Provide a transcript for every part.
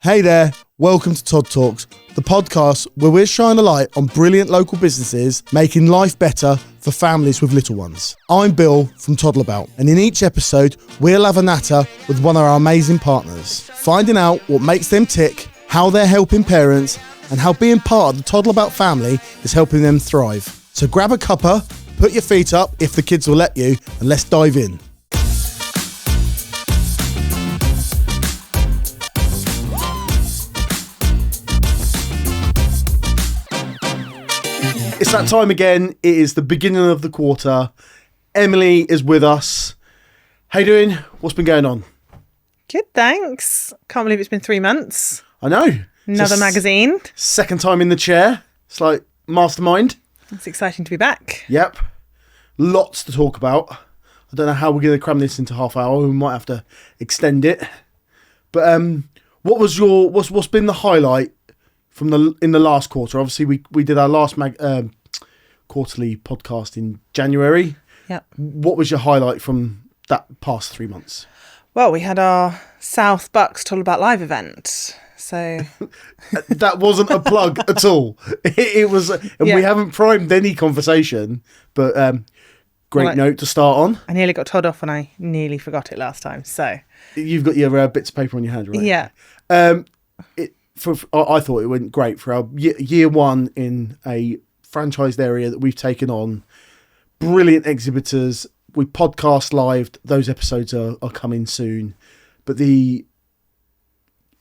Hey there, welcome to Todd Talks, the podcast where we're shining a light on brilliant local businesses making life better for families with little ones. I'm Bill from Toddle About, and in each episode, we'll have a natter with one of our amazing partners, finding out what makes them tick, how they're helping parents, and how being part of the Toddle About family is helping them thrive. So grab a cuppa, put your feet up if the kids will let you, and let's dive in. It's that time again. It is the beginning of the quarter. Emily is with us. How you doing? What's been going on? Good, thanks. Can't believe it's been 3 months. I know. Another magazine. Second time in the chair. It's like mastermind. It's exciting to be back. Yep. Lots to talk about. I don't know how we're going to cram this into half hour. We might have to extend it. But what's been the highlight from in the last quarter? Obviously, we did our last quarterly podcast in January. Yep. What was your highlight from that past 3 months? Well, we had our South Bucks Toddle About Live event. So that wasn't a plug at all. It was, and we haven't primed any conversation, but great note to start on. I nearly got Todd off and I nearly forgot it last time. So you've got your bits of paper on your hand, right? Yeah. I thought it went great for our year one in a franchised area that we've taken on. Brilliant exhibitors. We podcast live. Those episodes are coming soon. But I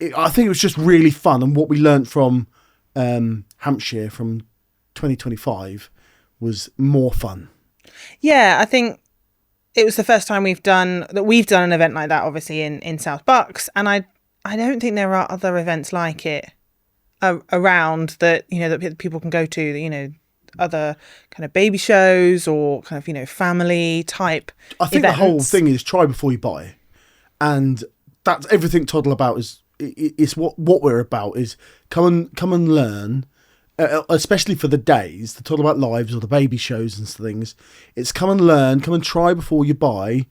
think it was just really fun. And what we learned from Hampshire from 2025 was more fun. Yeah, I think it was the first time we've done an event like that, obviously in South Bucks. And I don't think there are other events like it around that, that people can go to, other kind of baby shows or kind of, family type I think events. The whole thing is try before you buy. And that's everything Toddle About is what we're about is come and learn, especially for the days, the Toddle About lives or the baby shows and things. It's come and learn, come and try before you buy.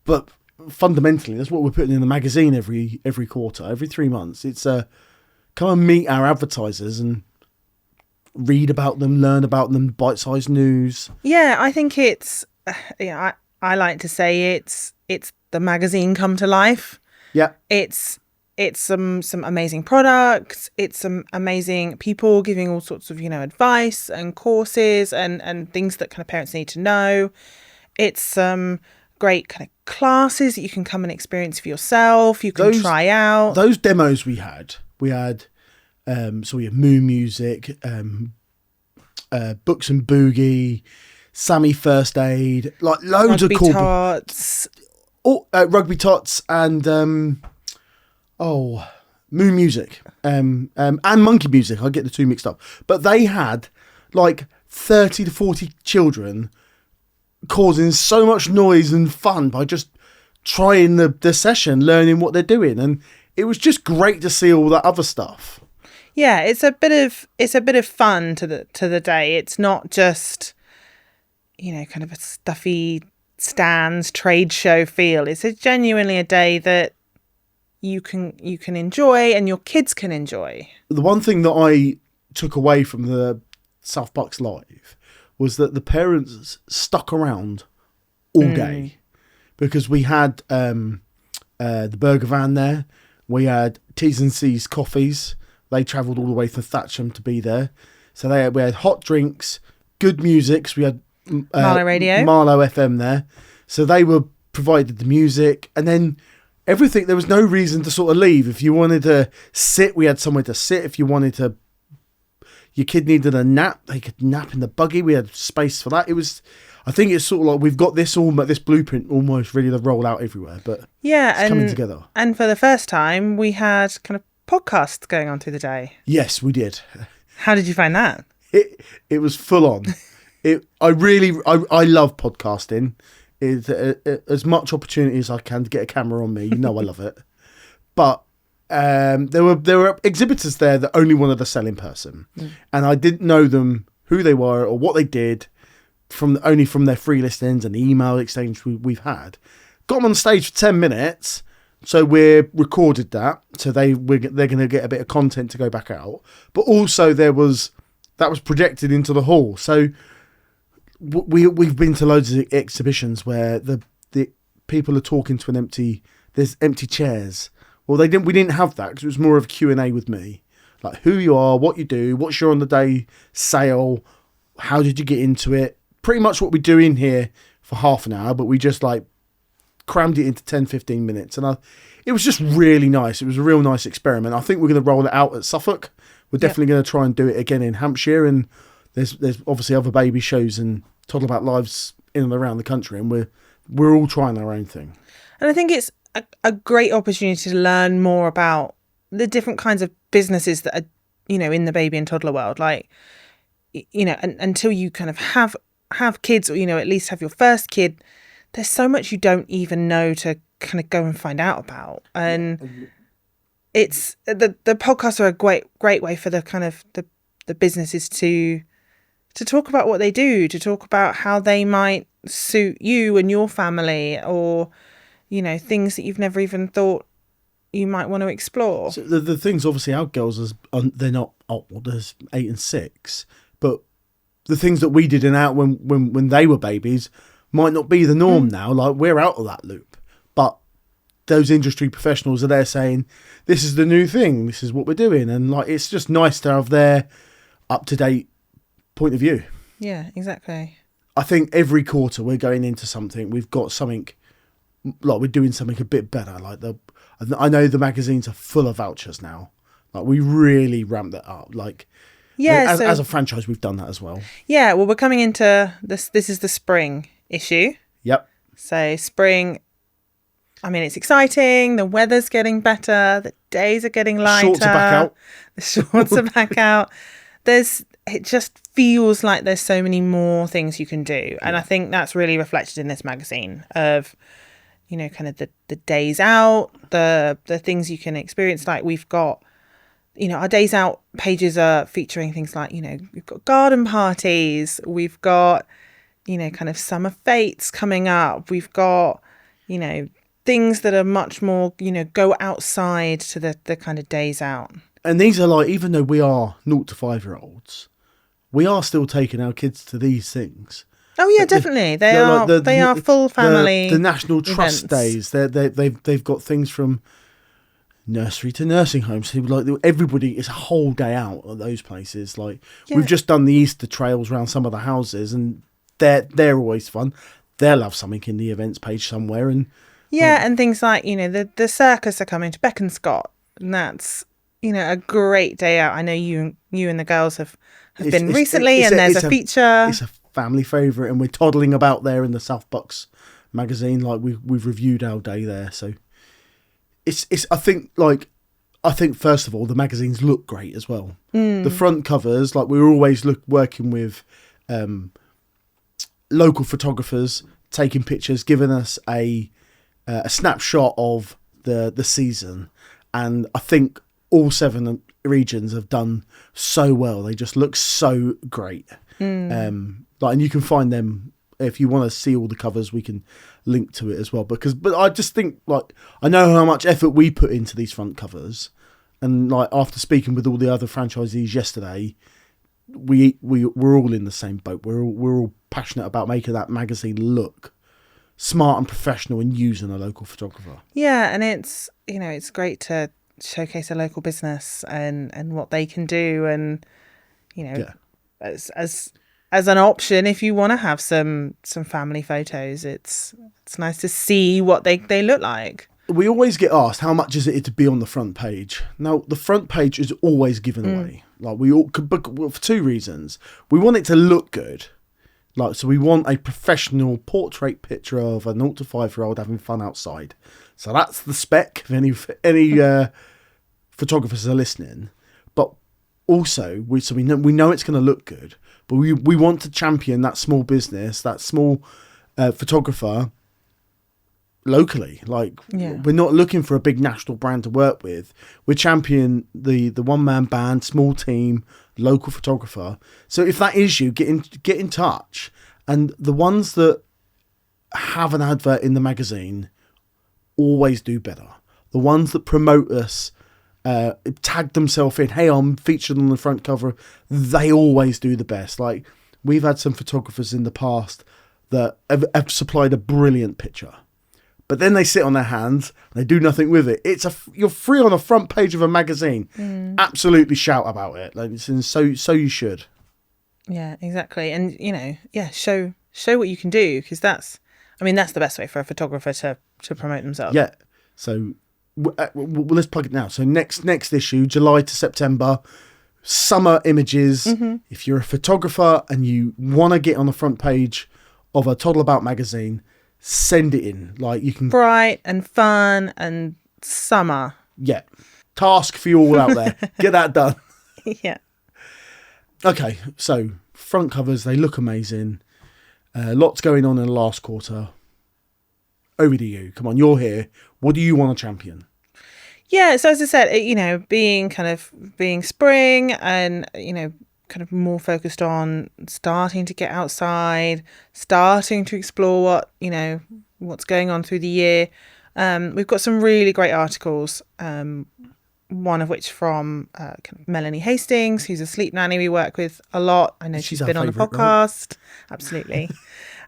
But fundamentally, that's what we're putting in the magazine every quarter, every 3 months. It's come and meet our advertisers and read about them, learn about them, bite-sized news. Yeah, I think it's I like to say it's the magazine come to life. Yeah, it's some amazing products. It's some amazing people giving all sorts of advice and courses and things that kind of parents need to know. It's some great kind of classes that you can come and experience for yourself. You can try out those demos we had. We had Moon Music, Books and Boogie, Sammy First Aid, like loads Rugby of cool Tots. Rugby Tots and Moon Music and Monkey Music. I get the two mixed up, but they had like 30 to 40 children causing so much noise and fun by just trying the session, learning what they're doing, and it was just great to see all that other stuff. Yeah, it's a bit of fun to the day. It's not just kind of a stuffy stands trade show feel. It's genuinely a day that you can enjoy and your kids can enjoy. The one thing that I took away from the South Bucks Live was that the parents stuck around all day because we had the burger van there. We had T's and C's coffees. They travelled all the way to Thatcham to be there. So we had hot drinks, good music. So we had Marlow Radio, Marlow FM there. So they were provided the music and then everything. There was no reason to sort of leave. If you wanted to sit, we had somewhere to sit. If you wanted to, your kid needed a nap, they could nap in the buggy. We had space for that. I think it's sort of like we've got this blueprint almost ready to roll out everywhere, but it's coming together. And for the first time, we had kind of podcasts going on through the day. Yes, we did. How did you find that? It was full on. I love podcasting. It's as much opportunity as I can to get a camera on me. I love it. But there were exhibitors there that only wanted to sell in person, and I didn't know them, who they were or what they did, only from their free listings and the email exchange we've had. Got them on stage for 10 minutes, So we're recorded that, so they're going to get a bit of content to go back out. But also that was projected into the hall. So we've been to loads of exhibitions where the people are talking to there's empty chairs. Well, we didn't have that because it was more of a Q&A with me, like who you are, what you do, what's your on the day sale, how did you get into it? Pretty much what we do in here for half an hour, but we just like crammed it into 10-15 minutes, and it was just really nice. It was a real nice experiment. I think we're going to roll it out at Suffolk. We're definitely going to try and do it again in Hampshire, and there's obviously other baby shows and Toddle About lives in and around the country, and we're all trying our own thing. And I think it's a great opportunity to learn more about the different kinds of businesses that are, in the baby and toddler world. Like, until you kind of have kids, or, at least have your first kid, there's so much you don't even know to kind of go and find out about. And it's the podcasts are a great way for the kind of the businesses to talk about what they do, to talk about how they might suit you and your family, or, things that you've never even thought you might want to explore. So the things, obviously, our girls, they're not old, there's 8 and 6, but the things that we did when they were babies might not be the norm now. Like, we're out of that loop. But those industry professionals are there saying, this is the new thing, this is what we're doing. And like, it's just nice to have their up-to-date point of view. Yeah, exactly. I think every quarter we're going into something, we've got something, like we're doing something a bit better. Like I know the magazines are full of vouchers now. Like, we really ramped that up. Like, yeah, as a franchise, we've done that as well. Yeah, well, we're coming into this. This is the spring issue. Yep. So spring, I mean, it's exciting. The weather's getting better. The days are getting lighter. Shorts are back out. The shorts are back out. It just feels like there's so many more things you can do. And I think that's really reflected in this magazine of, kind of the days out, the things you can experience. Like, we've got, our days out pages are featuring things like, we've got garden parties, we've got, kind of summer fates coming up. We've got, things that are much more, go outside to the kind of days out. And these are like, even though we are 0 to 5-year-olds, we are still taking our kids to these things. Oh yeah, definitely. They are full family. The National Trust events. Days. They've got things from nursery to nursing homes. So like, everybody, it's a whole day out at those places. Like, we've just done the Easter trails around some of the houses, and they're always fun. They'll have something in the events page somewhere, and and things like the circus are coming to Beaconscott, and that's a great day out. I know you and the girls have been recently, and there's a feature. It's a family favourite, and we're toddling about there in the South Bucks magazine. Like, we've reviewed our day there, so it's. I think first of all, the magazines look great as well. The front covers, like, we're always working with local photographers, taking pictures, giving us a snapshot of the season, and I think all 7 regions have done so well. They just look so great. And you can find them if you want to see all the covers. We can link to it as well, but I just think, like, I know how much effort we put into these front covers, and like, after speaking with all the other franchisees yesterday, we're all in the same boat. We're all passionate about making that magazine look smart and professional and using a local photographer. Yeah, and it's it's great to showcase a local business and what they can do, and as an option if you want to have some family photos, it's nice to see what they look like. We always get asked, how much is it to be on the front page? Now, the front page is always given away. Like, we all could book for 2 reasons. We want it to look good. Like, so we want a professional portrait picture of a 0 to 5-year-old having fun outside. So that's the spec if any photographers are listening. But also, we know it's going to look good, but we want to champion that small business, that small photographer locally. Like, we're not looking for a big national brand to work with. We're championing the one-man band, small team, local photographer. So if that is you, get in touch. And the ones that have an advert in the magazine always do better. the ones that promote us, tag themselves in, hey, I'm featured on the front cover, they always do the best. Like, we've had some photographers in the past that have supplied a brilliant picture, but then they sit on their hands and they do nothing with it. You're free on the front page of a magazine. Absolutely shout about it. Like, so you should. Yeah, exactly. And, show what you can do, because that's the best way for a photographer to promote themselves. Yeah. So let's plug it now. So next issue, July to September, summer images. If you're a photographer and you want to get on the front page of a Toddle About magazine, send it in. Like, you can... Bright and fun and summer. Yeah. Task for you all out there. Get that done. Yeah. Okay, so front covers, they look amazing. Lots going on in the last quarter. Over to you. Come on, you're here. What do you want to champion? Yeah, so as I said, being spring and, kind of more focused on starting to get outside, starting to explore what's going on through the year. We've got some really great articles. One of which from kind of Melanie Hastings, who's a sleep nanny we work with a lot. I know she's been on the podcast. Right? Absolutely.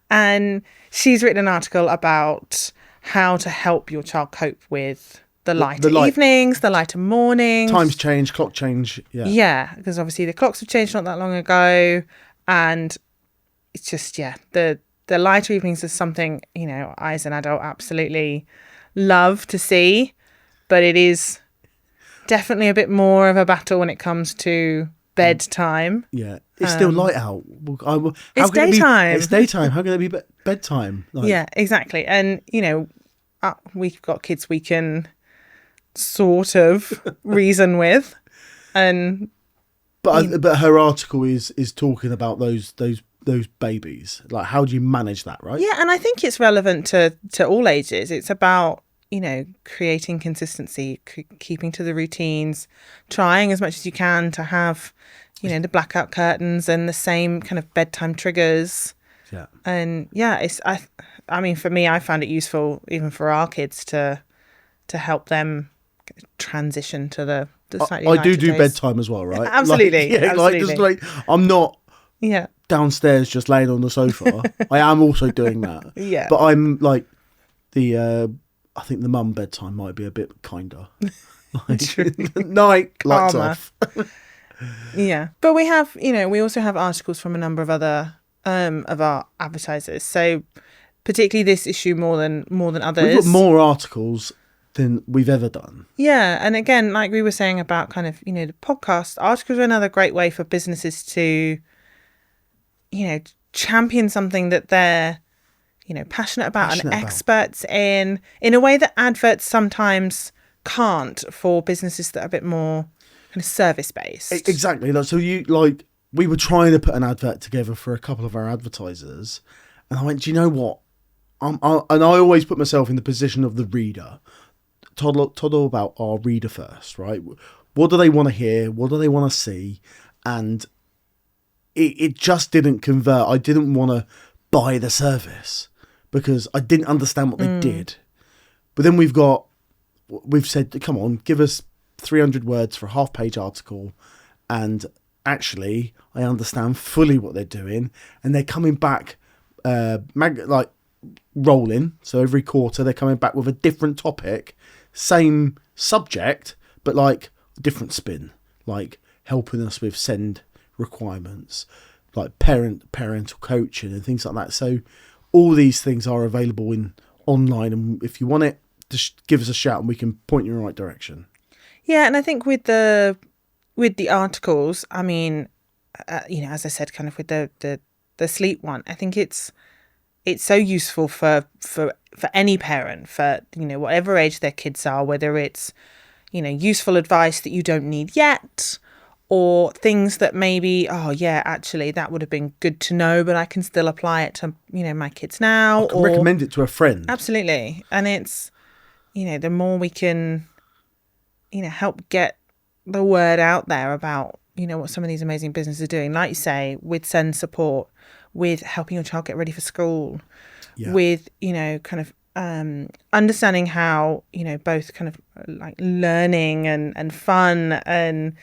And she's written an article about how to help your child cope with the lighter evenings, the lighter mornings. Times change, clock change. Yeah. Yeah, because obviously the clocks have changed not that long ago. And it's just, the lighter evenings is something, I as an adult absolutely love to see. But it is definitely a bit more of a battle when it comes to bedtime. Yeah, it's still light out. It's daytime. It's daytime. How can it be bedtime? Yeah, exactly. And, we've got kids we can sort of reason with. And But her article is talking about those babies. Like, how do you manage that, right? Yeah, and I think it's relevant to all ages. It's about creating consistency, keeping to the routines, trying as much as you can to have, the blackout curtains and the same kind of bedtime triggers. Yeah. And for me, I found it useful even for our kids to help them transition to the slightly lighter I do days. Bedtime as well, right? Absolutely. Absolutely. I'm not downstairs just laying on the sofa. I am also doing that. Yeah. But I'm like I think the mum bedtime might be a bit kinder. Night, lights off. Yeah. But we have, we also have articles from a number of other of our advertisers. So particularly this issue more than others. We've got more articles than we've ever done. Yeah. And again, like we were saying about kind of, the podcast, articles are another great way for businesses to, champion something that they're passionate about and experts in a way that adverts sometimes can't for businesses that are a bit more kind of service based. Exactly. So we were trying to put an advert together for a couple of our advertisers, and I went, do you know what? And I always put myself in the position of the reader. Toddle About our reader first, right? What do they want to hear? What do they want to see? And it just didn't convert. I didn't want to buy the service, because I didn't understand what they did. But then we've said, come on, give us 300 words for a half-page article, and actually I understand fully what they're doing, and they're coming back rolling. So every quarter they're coming back with a different topic, same subject, but like different spin, like helping us with send requirements, like parental coaching and things like that. So all these things are available online, and if you want it, just give us a shout and we can point you in the right direction. Yeah, and I think with the articles, as I said, kind of with the sleep one, I think it's so useful for any parent, for whatever age their kids are, whether it's useful advice that you don't need yet, or things that maybe, actually that would have been good to know, but I can still apply it to, my kids now. I can recommend it to a friend. Absolutely. And it's, the more we can, help get the word out there about, what some of these amazing businesses are doing, like you say, with send support, with helping your child get ready for school, with, kind of understanding how, both kind of like learning and fun and,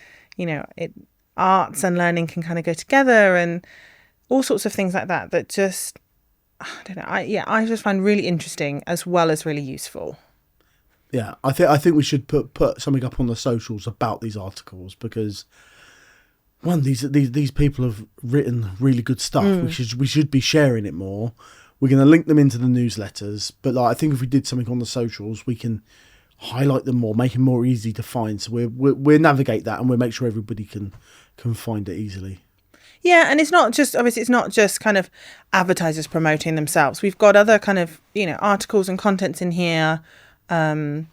arts and learning can kind of go together, and all sorts of things like that just, I don't know. I just find really interesting as well as really useful. Yeah, I think we should put something up on the socials about these articles, because these people have written really good stuff. We should be sharing it more. We're going to link them into the newsletters, but I think if we did something on the socials, we can highlight them more, make them more easy to find. So we'll navigate that, and we'll make sure everybody can find it easily. Yeah, and it's not just kind of advertisers promoting themselves. We've got other kind of, articles and contents in here, that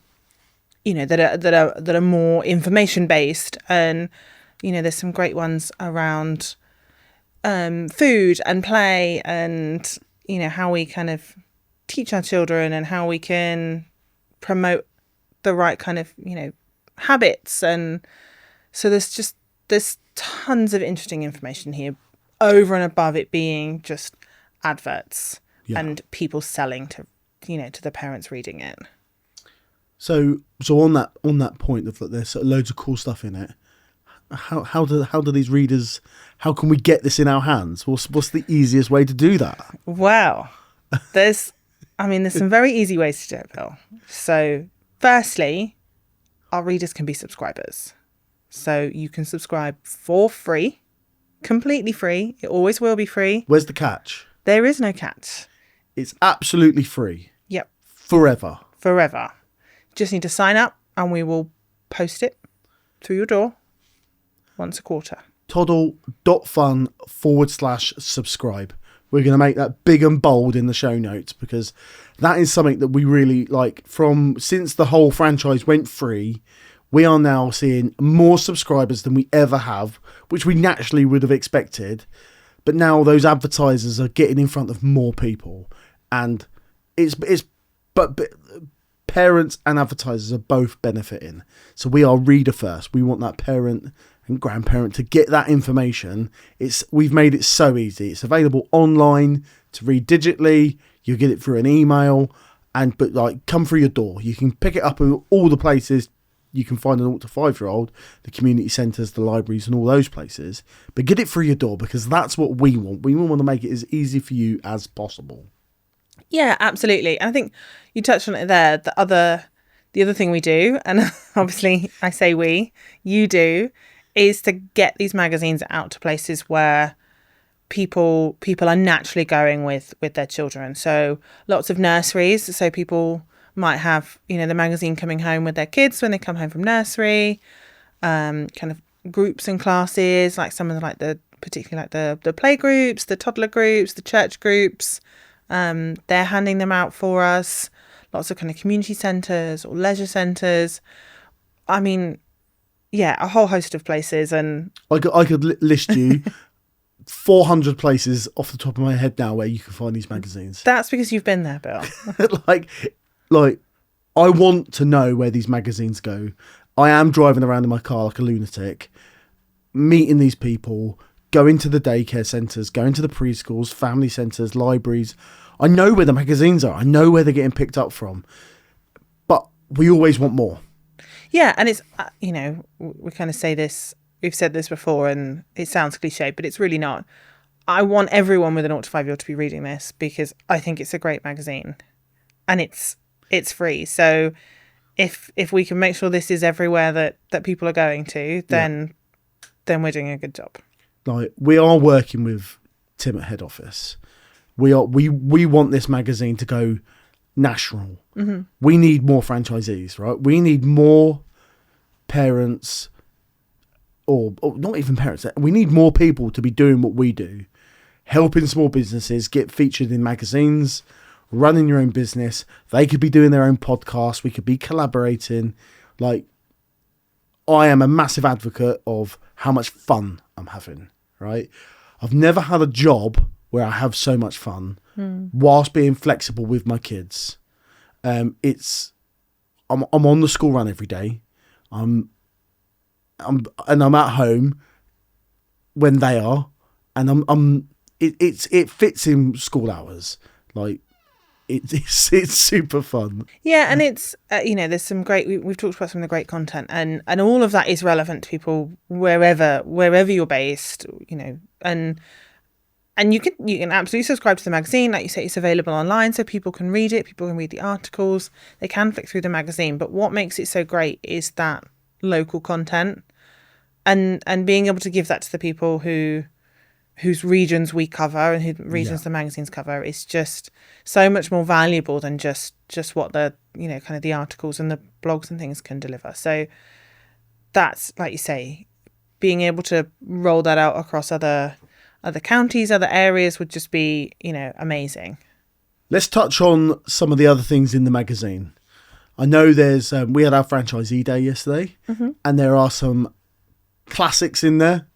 are more information based, and there's some great ones around food and play, and how we kind of teach our children and how we can promote the right kind of habits. And so there's tons of interesting information here, over and above it being just adverts and people selling to the parents reading it. So on that point of that, there's loads of cool stuff in it. How do these readers? How can we get this in our hands? What's the easiest way to do that? Well, there's some very easy ways to do it, Bill. So, firstly, our readers can be subscribers. So you can subscribe for free, completely free. It always will be free. Where's the catch? There is no catch. It's absolutely free. Yep. Forever. Just need to sign up, and we will post it through your door once a quarter. Toddle.fun/subscribe. We're going to make that big and bold in the show notes, because that is something that we really like. Since the whole franchise went free, we are now seeing more subscribers than we ever have, which we naturally would have expected. But now those advertisers are getting in front of more people, and but parents and advertisers are both benefiting. So we are reader first. We want that parent and grandparent to get that information. We've made it so easy. It's available online to read digitally. You get it through an email, but come through your door. You can pick it up in all the places you can find an 0 to 5-year-old, the community centres, the libraries, and all those places. But get it through your door, because that's what we want. We want to make it as easy for you as possible. Yeah, absolutely. And I think you touched on it there. The other thing we do, and obviously I say you do, is to get these magazines out to places where people are naturally going with their children. So lots of nurseries. So people might have, the magazine coming home with their kids when they come home from nursery, kind of groups and classes, like some of particularly the play groups, the toddler groups, the church groups. They're handing them out for us. Lots of kind of community centres or leisure centres. A whole host of places. And I could list you 400 places off the top of my head now where you can find these magazines. That's because you've been there, Bill. I want to know where these magazines go. I am driving around in my car like a lunatic, meeting these people, going to the daycare centres, going to the preschools, family centres, libraries. I know where the magazines are. I know where they're getting picked up from. But we always want more. Yeah, and it's, we kind of say this, we've said this before, and it sounds cliche, but it's really not. I want everyone with an 0 to 5-year-old to be reading this, because I think it's a great magazine. And it's free. So if we can make sure this is everywhere that people are going to, then we're doing a good job. We are working with Tim at head office. We want this magazine to go national. Mm-hmm. We need more franchisees, right? We need more parents, or not even parents. We need more people to be doing what we do, helping small businesses get featured in magazines, running your own business. They could be doing their own podcast. We could be collaborating. I am a massive advocate of how much fun I'm having, right? I've never had a job where I have so much fun whilst being flexible with my kids. I'm on the school run every day. I'm at home when they are, and it fits in school hours. it's super fun. Yeah, and it's there's some great. We've talked about some of the great content, and all of that is relevant to people wherever you're based. And you can absolutely subscribe to the magazine, like you say. It's available online, so people can read it. People can read the articles. They can flick through the magazine. But what makes it so great is that local content, and being able to give that to the people whose regions we cover and whose regions the magazines cover is just so much more valuable than just what the kind of the articles and the blogs and things can deliver. So that's, like you say, being able to roll that out across other counties, other areas would just be amazing. Let's touch on some of the other things in the magazine. I know there's we had our franchisee day yesterday, and there are some classics in there.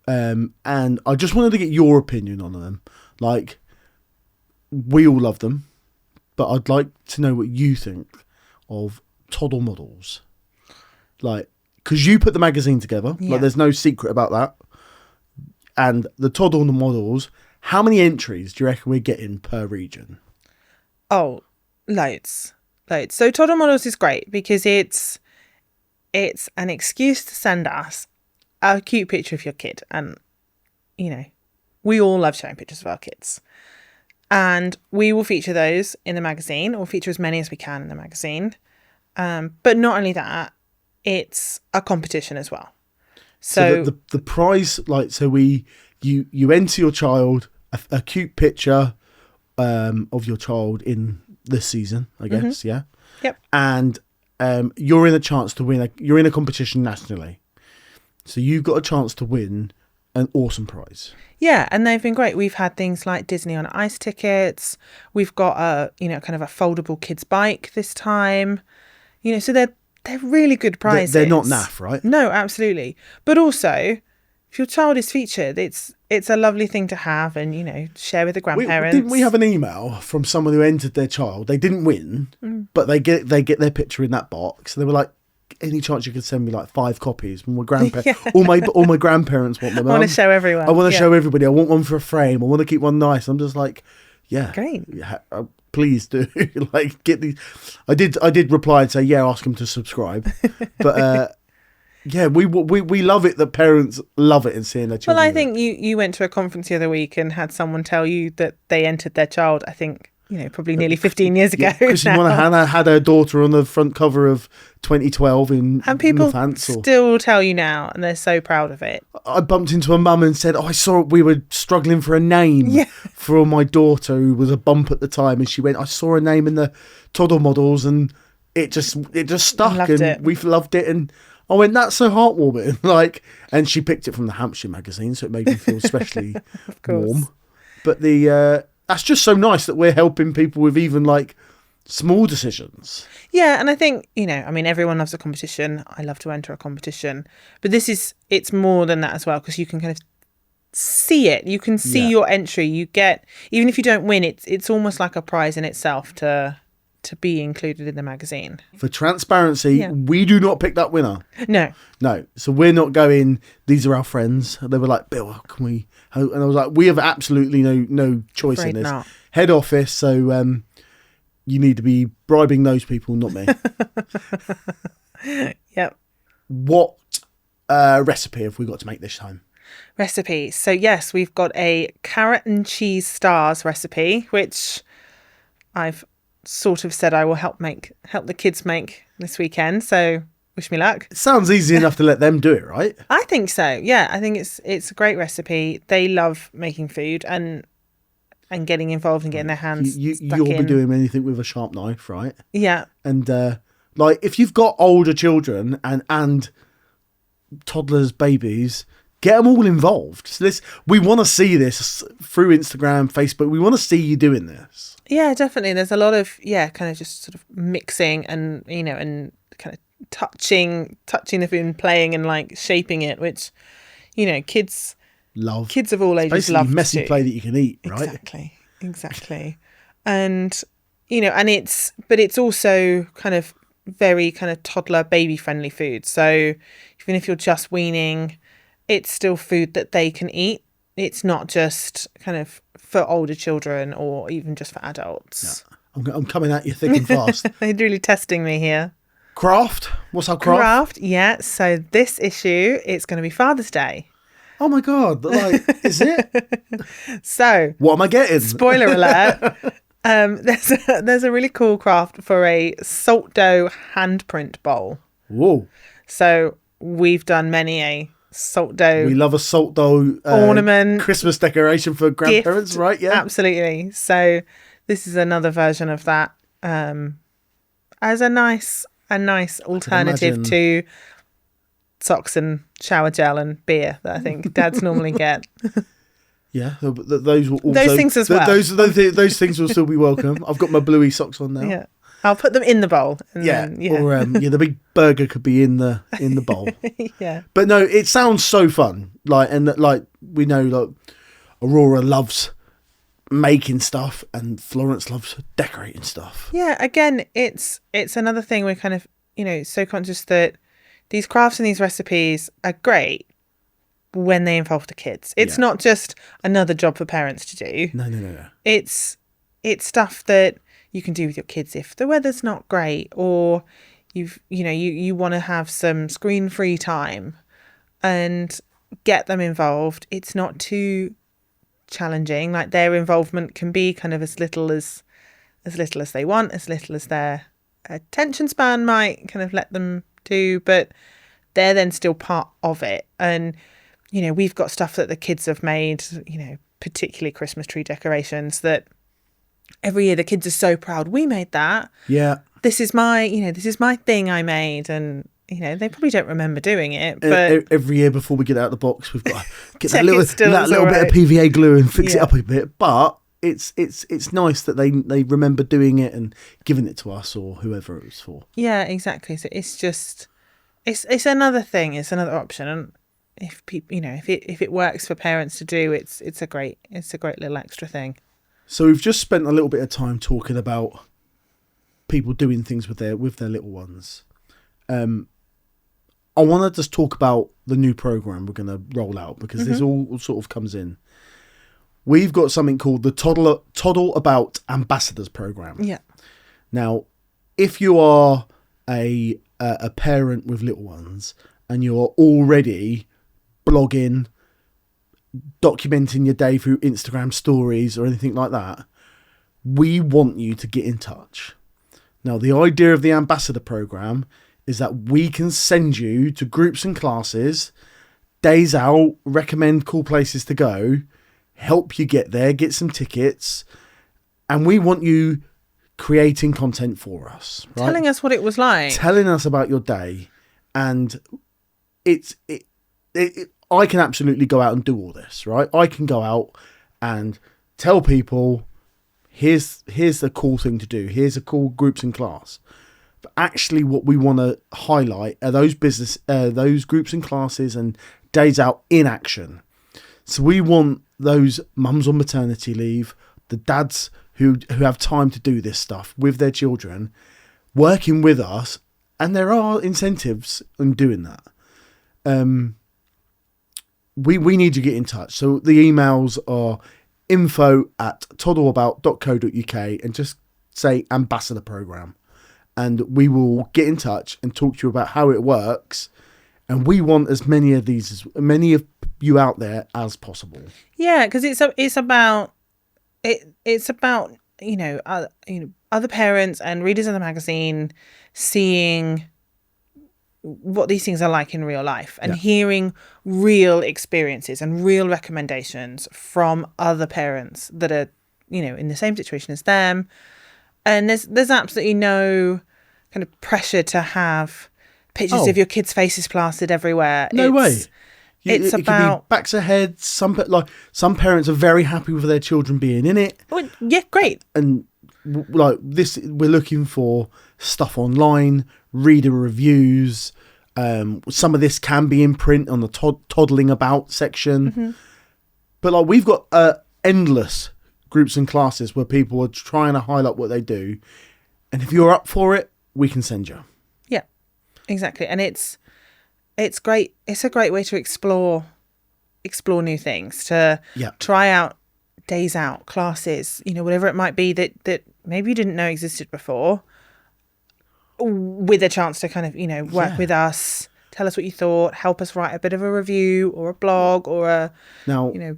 And I just wanted to get your opinion on them. Like, we all love them, but I'd like to know what you think of Toddle Models. Like, because you put the magazine together. Yeah. Like, there's no secret about that. And the Toddle Models, how many entries do you reckon we're getting per region? Oh, loads. So Toddle Models is great because it's an excuse to send us a cute picture of your kid. And, we all love showing pictures of our kids. And we will feature those in the magazine, or feature as many as we can in the magazine. But not only that, it's a competition as well. So the prize, like, so you enter your child, a cute picture of your child in this season, I guess, yeah? Yep. And you're in a chance to win. You're in a competition nationally. So you've got a chance to win an awesome prize. Yeah, and they've been great. We've had things like Disney on Ice tickets. We've got a kind of a foldable kids bike this time. So they're really good prizes. They're not naff, right? No, absolutely. But also, if your child is featured, it's a lovely thing to have and share with the grandparents. Didn't we have an email from someone who entered their child? They didn't win, but they get their picture in that box. And they were like, any chance you could send me like 5 copies? My grandparents, all my grandparents want them. I want to show everyone. I want to show everybody. I want one for a frame. I want to keep one nice. I'm just like, yeah, great. Please do. Like, get these. I did reply and say, yeah, ask them to subscribe. But yeah, we love it that parents love it and seeing their children. Well, I think you went to a conference the other week and had someone tell you that they entered their child. I think probably nearly 15 years ago. Christian Monahan had her daughter on the front cover of 2012 in and people Northants, still tell you now, and they're so proud of it. I bumped into a mum and said, I saw we were struggling for a name for my daughter who was a bump at the time, and she went, I saw a name in the Toddle Models and it just stuck, and we've loved it. And I went, that's so heartwarming. Like, and she picked it from the Hampshire magazine, so it made me feel especially warm. But that's just so nice that we're helping people with even like small decisions. Yeah, and I think, everyone loves a competition. I love to enter a competition. But it's more than that as well, because you can kind of see it. You can see your entry. You get, even if you don't win, it's almost like a prize in itself to be included in the magazine. For transparency, we do not pick that winner. No. So we're not going, these are our friends. They were like, Bill, can we? And I was like, we have absolutely no choice in this. Not. Head office, so you need to be bribing those people, not me. Yep. What recipe have we got to make this time? Recipe. So yes, we've got a carrot and cheese stars recipe, which I've sort of said I will help the kids make this weekend. So wish me luck. It sounds easy enough to let them do it, right? I think so. Yeah, I think it's a great recipe. They love making food and getting involved and getting their hands You'll be doing anything with a sharp knife, right? Yeah. And like, if you've got older children and toddlers, babies, get them all involved. So we want to see this through Instagram, Facebook. We want to see you doing this. Yeah, definitely. There's a lot of kind of just sort of mixing and and kind of touching the food and playing and like shaping it, which kids love. Kids of all ages basically love messy to. Play that you can eat, right? Exactly. And and it's also kind of very kind of toddler baby friendly food. So even if you're just weaning, it's still food that they can eat. It's not just kind of for older children or even just for adults. Yeah. I'm coming at you thick and fast. They're really testing me here. Craft. What's our craft? Craft, yeah. So this issue, it's going to be Father's Day. Oh my God! Like, is it? So What am I getting? Spoiler alert. There's a really cool craft for a salt dough handprint bowl. Whoa! So we've done many a salt dough. We love a salt dough ornament, Christmas decoration for grandparents, gift, right? Yeah, absolutely. So this is another version of that, as a nice alternative to socks and shower gel and beer that I think dads normally get. Yeah, those will also, those things as well. Those things will still be welcome. I've got my bluey socks on now. Yeah, I'll put them in the bowl. And yeah, then, yeah. Or the big burger could be in the bowl. Yeah, but no, it sounds so fun. Like, and like we know, like Aurora loves making stuff, and Florence loves decorating stuff. Yeah, again, it's another thing we're kind of so conscious that these crafts and these recipes are great when they involve the kids. It's not just another job for parents to do. No. It's stuff that you can do with your kids if the weather's not great, or you want to have some screen-free time and get them involved. It's not too challenging. Like, their involvement can be kind of as little as they want, as little as their attention span might kind of let them do, but they're then still part of it. And we've got stuff that the kids have made, particularly Christmas tree decorations, that every year the kids are so proud. We made that. Yeah. This is my thing I made. And, they probably don't remember doing it. But every year before we get out of the box, we've got to get that little right. bit of PVA glue and fix it up a bit. But it's nice that they remember doing it and giving it to us or whoever it was for. Yeah, exactly. So it's just, it's another thing. It's another option. And if people, if it works for parents to do, it's a great little extra thing. So we've just spent a little bit of time talking about people doing things with their little ones. I want to just talk about the new program we're going to roll out, because this all sort of comes in. We've got something called the Toddle About Ambassadors program. Yeah. Now, if you are a parent with little ones and you're already blogging, documenting your day through Instagram stories or anything like that, we want you to get in touch. Now, the idea of the ambassador program is that we can send you to groups and classes, days out, recommend cool places to go, help you get there, get some tickets, and we want you creating content for us, right? Telling us what it was like. Telling us about your day. And I can absolutely go out and do all this, right? I can go out and tell people, here's the cool thing to do. Here's a cool groups in class. But actually what we want to highlight are those groups and classes and days out in action. So we want those mums on maternity leave, the dads who have time to do this stuff with their children, working with us, and there are incentives in doing that. We need to get in touch. So the emails are info@toddleabout.co.uk and just say ambassador program, and we will get in touch and talk to you about how it works. And we want as many of you out there as possible. Yeah, because it's about other parents and readers of the magazine seeing what these things are like in real life and hearing real experiences and real recommendations from other parents that are, in the same situation as them. And there's absolutely no kind of pressure to have pictures of your kids' faces plastered everywhere. No way. It's it about could be backs of heads. Some parents are very happy with their children being in it. Well, yeah, great. And like this, we're looking for stuff online, reader reviews. Some of this can be in print on the toddling about section. But like, we've got endless groups and classes where people are trying to highlight what they do. And if you're up for it, we can send you. Yeah, exactly. And it's great. It's a great way to explore new things, to try out days out, classes, whatever it might be that maybe you didn't know existed before, with a chance to kind of, work with us, tell us what you thought, help us write a bit of a review or a blog or a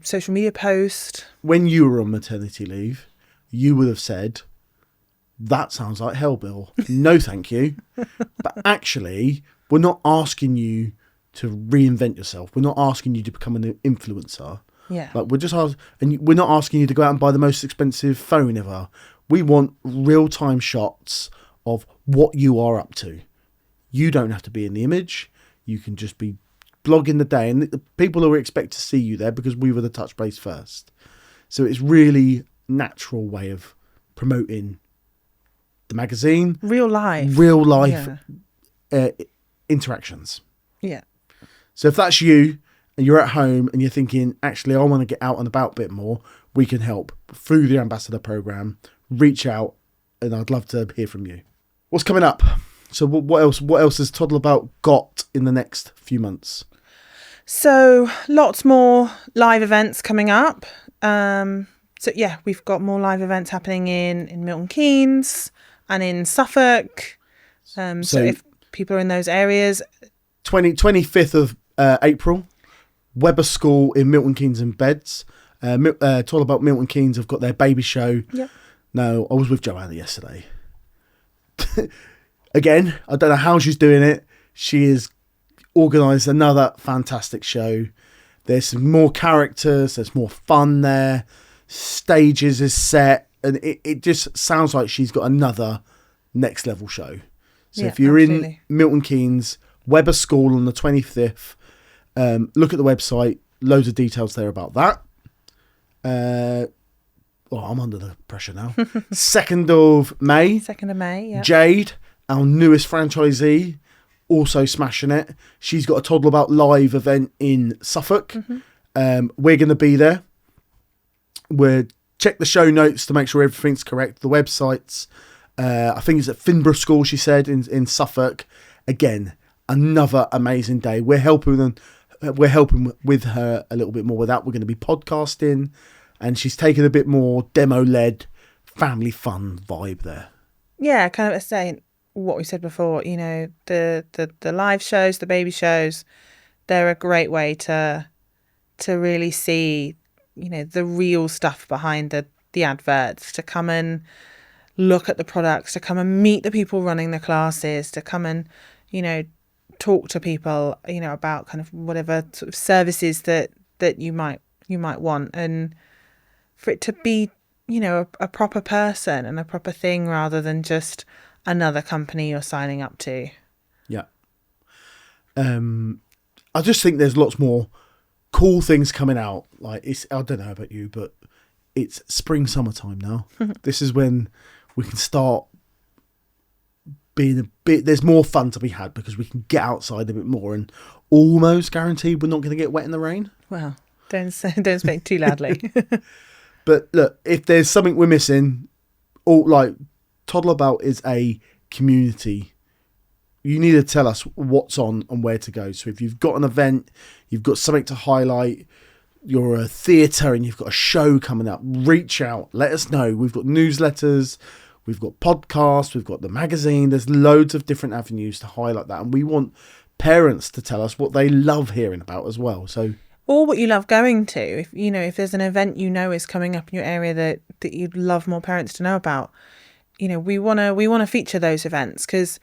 social media post. When you were on maternity leave, you would have said, that sounds like hell, Bill. No, thank you. But actually, we're not asking you to reinvent yourself. We're not asking you to become an influencer. Yeah. Like we're not asking you to go out and buy the most expensive phone ever. We want real-time shots of what you are up to. You don't have to be in the image. You can just be blogging the day, and the people will expect to see you there because we were the touch base first. So it's really natural way of promoting the magazine. Real life interactions. Yeah. So if that's you and you're at home and you're thinking, actually, I want to get out and about a bit more, we can help through the ambassador program. Reach out, and I'd love to hear from you. What's coming up? So what else has Toddle About got in the next few months? So lots more live events coming up. We've got more live events happening in Milton Keynes and in Suffolk. So if people are in those areas. 25th of April, Weber School in Milton Keynes and Beds. Toddle About Milton Keynes have got their baby show. Yep. No, I was with Joanna yesterday. Again, I don't know how she's doing it. She has organised another fantastic show. There's some more characters. There's more fun there. Stages is set. And it just sounds like she's got another next level show. So if you're in Milton Keynes, Weber School on the 25th, look at the website. Loads of details there about that. I'm under the pressure now. 2nd of May. 2nd of May, yeah. Jade, our newest franchisee, also smashing it. She's got a Toddle About live event in Suffolk. Mm-hmm. We're going to be there. We'll check the show notes to make sure everything's correct. The websites. I think it's at Finborough School, she said, in Suffolk. Again, another amazing day. We're helping with her a little bit more with that. We're going to be podcasting. And she's taken a bit more demo-led, family fun vibe there. Yeah, kind of saying what we said before. The live shows, the baby shows, they're a great way to really see, the real stuff behind the adverts. To come and look at the products, to come and meet the people running the classes, to come and talk to people, about kind of whatever sort of services that you might want, and for it to be, a proper person and a proper thing rather than just another company you're signing up to. Yeah. I just think there's lots more cool things coming out. Like I don't know about you, but it's spring, summertime now. This is when we can start being a bit, there's more fun to be had because we can get outside a bit more and almost guaranteed we're not going to get wet in the rain. Well, don't speak too loudly. But look, if there's something we're missing, Toddle About is a community. You need to tell us what's on and where to go. So if you've got an event, you've got something to highlight, you're a theatre and you've got a show coming up, reach out, let us know. We've got newsletters, we've got podcasts, we've got the magazine. There's loads of different avenues to highlight that. And we want parents to tell us what they love hearing about as well. So, or what you love going to. If there's an event is coming up in your area that you'd love more parents to know about, we want to feature those events because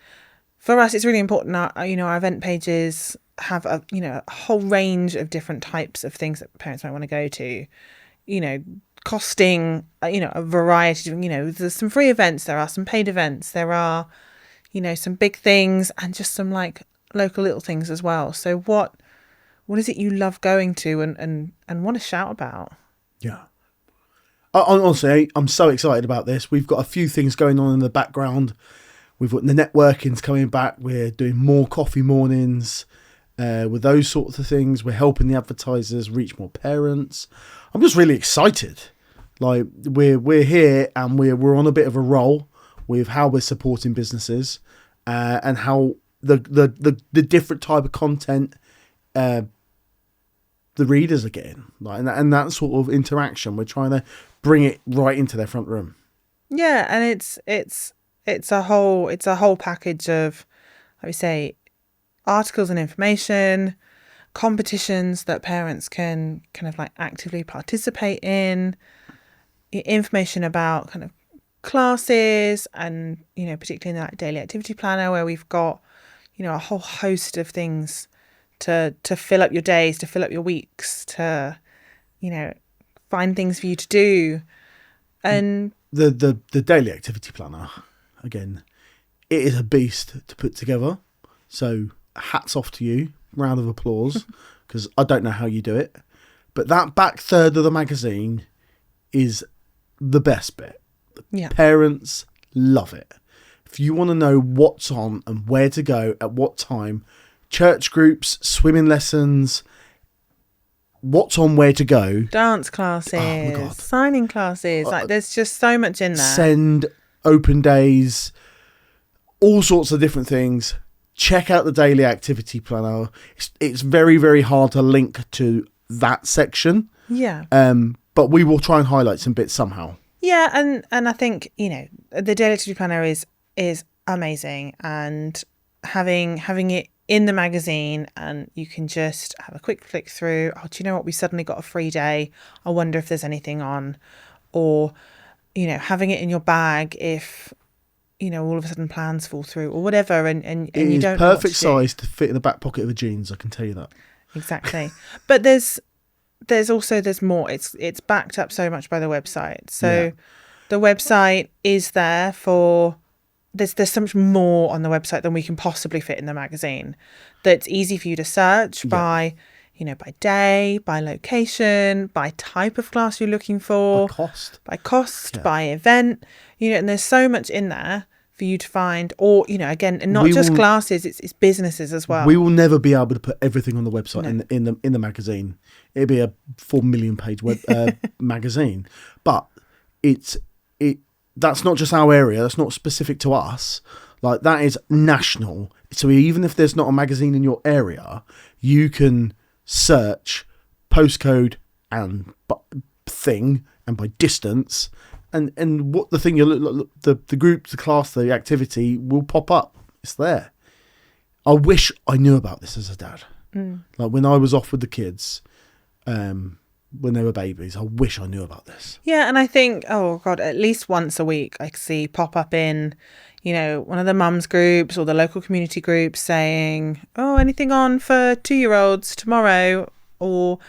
for us it's really important. Our event pages have a whole range of different types of things that parents might want to go to. Costing a variety of there's some free events, there are some paid events, there are some big things and just some like local little things as well. So what is it you love going to and want to shout about? Yeah. Honestly, I'm so excited about this. We've got a few things going on in the background. We've got the networking's coming back. We're doing more coffee mornings with those sorts of things. We're helping the advertisers reach more parents. I'm just really excited. Like we're here and we're on a bit of a roll with how we're supporting businesses and how the different type of content the readers are getting, like, and that sort of interaction. We're trying to bring it right into their front room. Yeah, and it's a whole package of, I would say, articles and information, competitions that parents can kind of like actively participate in, information about kind of classes, and particularly in the like daily activity planner, where we've got a whole host of things to fill up your days, to fill up your weeks, to find things for you to do. And the daily activity planner, again, it is a beast to put together. So hats off to you, round of applause, because I don't know how you do it. But that back third of the magazine is the best bit. yeah, Parents love it. If you want to know what's on and where to go at what time, church groups, swimming lessons, what's on, where to go, dance classes, oh my God, signing classes, like there's just so much in there. send, open days, all sorts of different things. Check out the daily activity planner. It's very, very hard to link to that section. Yeah. But we will try and highlight some bits somehow. Yeah, and I think, the daily activity planner is amazing, and having it in the magazine, and you can just have a quick flick through. Oh, do you know what? We suddenly got a free day. I wonder if there's anything on, or having it in your bag if all of a sudden plans fall through or whatever, and you don't know what perfect to do. size to fit in the back pocket of a jeans. I can tell you that. Exactly. But there's more. It's backed up so much by the website. So the website is there for. There's so much more on the website than we can possibly fit in the magazine. That's easy for you to search by, by day, by location, by type of class you're looking for, by cost, by event, and there's so much in there for you to find. Or, again, and not just classes, it's businesses as well. We will never be able to put everything on the website in the magazine. It'd be a 4 million page magazine, but that's not just our area. That's not specific to us. Like, that is national. So even if there's not a magazine in your area, you can search postcode and thing and by distance, and what the thing the group, the class, the activity will pop up. It's there. I wish I knew about this as a dad. Like when I was off with the kids, when they were babies, I wish I knew about this. Yeah, and I think, oh God, at least once a week I see pop up in, one of the mums groups or the local community groups saying, oh, anything on for 2-year-olds tomorrow, or,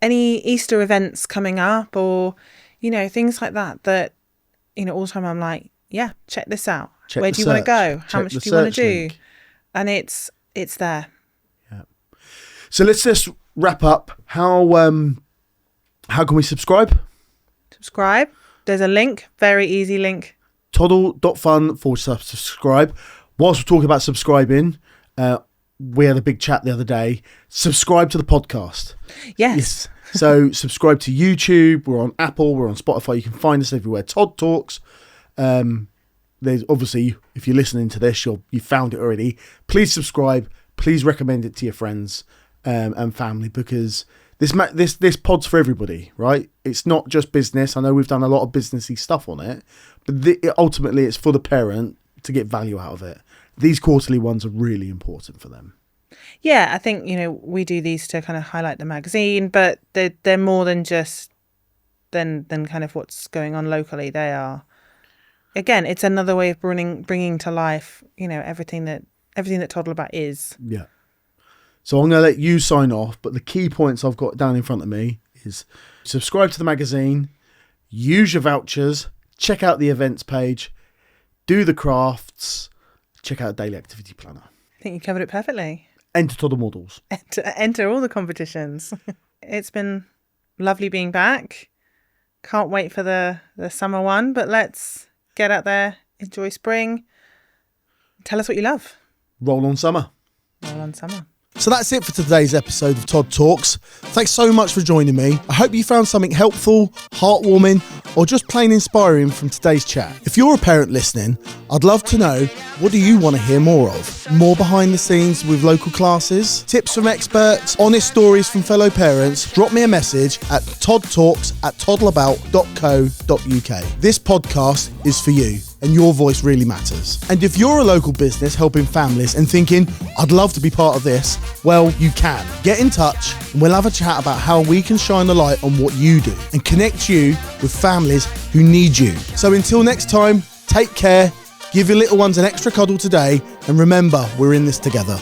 any Easter events coming up, or, things like that, all the time I'm like, yeah, check this out. Where do you want to go? How much do you want to do? Link. And it's there. Yeah. So let's just wrap up. How can we subscribe? Subscribe. There's a link, very easy link. Toddle.fun/subscribe. Whilst we're talking about subscribing, we had a big chat the other day. Subscribe to the podcast. Yes. So subscribe to YouTube. We're on Apple. We're on Spotify. You can find us everywhere. Todd Talks. There's obviously, if you're listening to this, you found it already. Please subscribe. Please recommend it to your friends and family, because this pod's for everybody, right? It's not just business. I know we've done a lot of businessy stuff on it, but ultimately it's for the parent to get value out of it. These quarterly ones are really important for them. Yeah, I think, we do these to kind of highlight the magazine, but they're more than just than kind of what's going on locally. They are, again, it's another way of bringing to life, everything that Toddle About is. Yeah. So I'm going to let you sign off, but the key points I've got down in front of me is subscribe to the magazine, use your vouchers, check out the events page, do the crafts, check out Daily Activity Planner. I think you covered it perfectly. Enter Toddle Models. Enter all the competitions. It's been lovely being back. Can't wait for the summer one, but let's get out there, enjoy spring. Tell us what you love. Roll on summer. Roll on summer. So that's it for today's episode of Todd Talks. Thanks so much for joining me. I hope you found something helpful, heartwarming, or just plain inspiring from today's chat. If you're a parent listening, I'd love to know, what do you want to hear more of? More behind the scenes with local classes, tips from experts, honest stories from fellow parents? Drop me a message at toddtalks@toddleabout.co.uk. This podcast is for you, and your voice really matters. And if you're a local business helping families and thinking, I'd love to be part of this, well, you can. Get in touch and we'll have a chat about how we can shine the light on what you do and connect you with families who need you. So until next time, take care, give your little ones an extra cuddle today, and remember, we're in this together.